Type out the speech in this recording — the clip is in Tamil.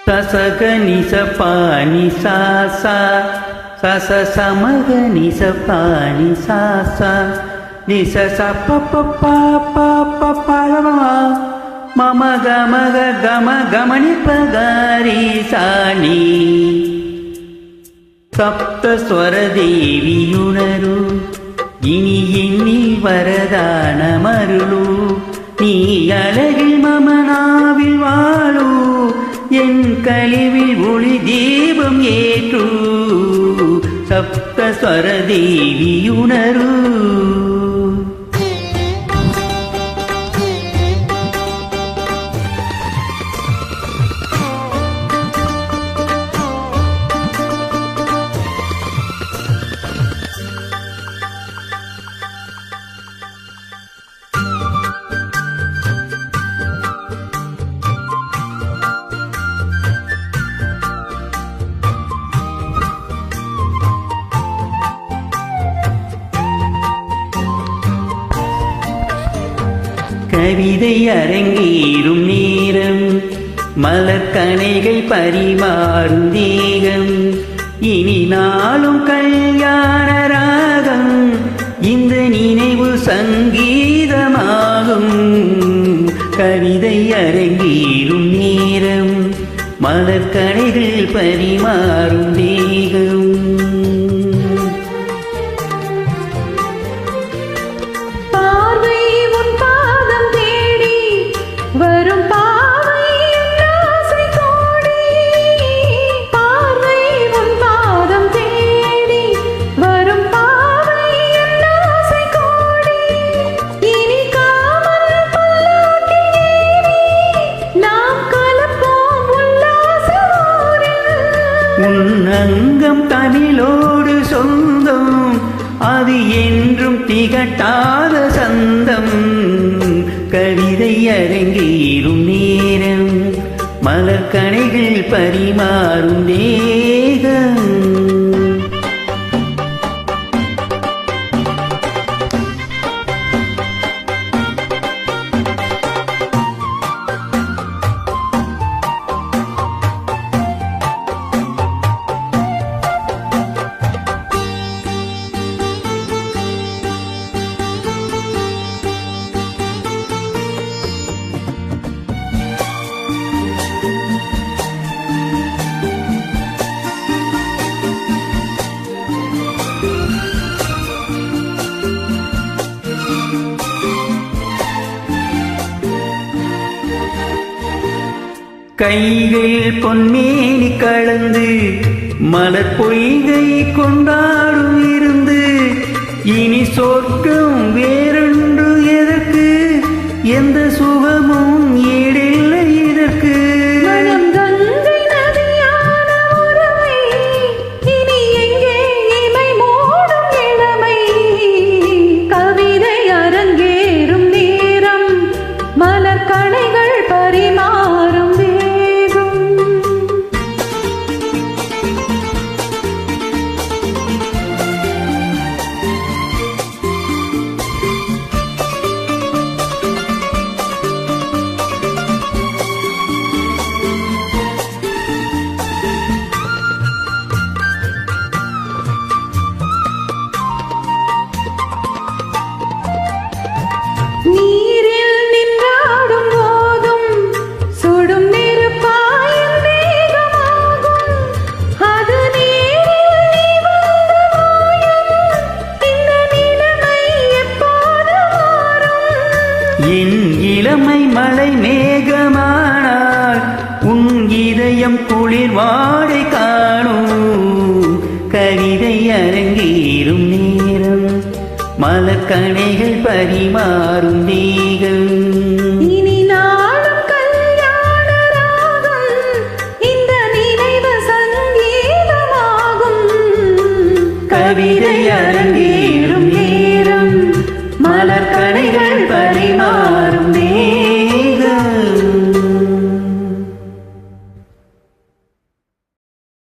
சசக நிச பாணி சாசா சச சமக நிச பாணி சாசா நிச சப்ப மம கமக கம கமணி பகாரி சாணி சப்தஸ்வர தேவியுணரு இனி எண்ணில் வரதான மருளு நீ அழகில் மமனாவில் வாழு என் கழிவில் ஒளி தீபம் ஏற்று சப்தஸ்வர தேவியுணரு கவிதை அரங்கேறும் நேரம் மலர்கணைகள் பரிமாறும் தேகம் இனி நாளும் கல்யாண ராகம் இந்த நினைவு சங்கீதமாகும் கவிதை அரங்கேறும் நேரம் மலர்கணைகள் பரிமாறும் தேகம் உன்னங்கம் தமிழோடு சொந்தம் அது என்றும் திகட்டாத சந்தம் கவிதை அரங்கேறும் நேரம் மலர்கணைகள் பரிமாறும் தேகம் கைகள் பொன்மேனி கலந்து மலர் பொய்கை கொண்டாடும் இருந்து இனி சொர்க்கம் வேறொன்று எதற்கு எந்த சுகமும் ஈடில்லை இதற்கு என் இளமை மலை மேகமானால் உன் இதயம் குளிர் வாடை காணும் கவிதை அரங்கேறும் நேரம் மலர்கணைகள் பரிமாறும் தேகம் இனி நாளும் கல்யாண ராகம் இந்த நினைவு சங்கீதமாகும் கவிதை அரங்கேறும்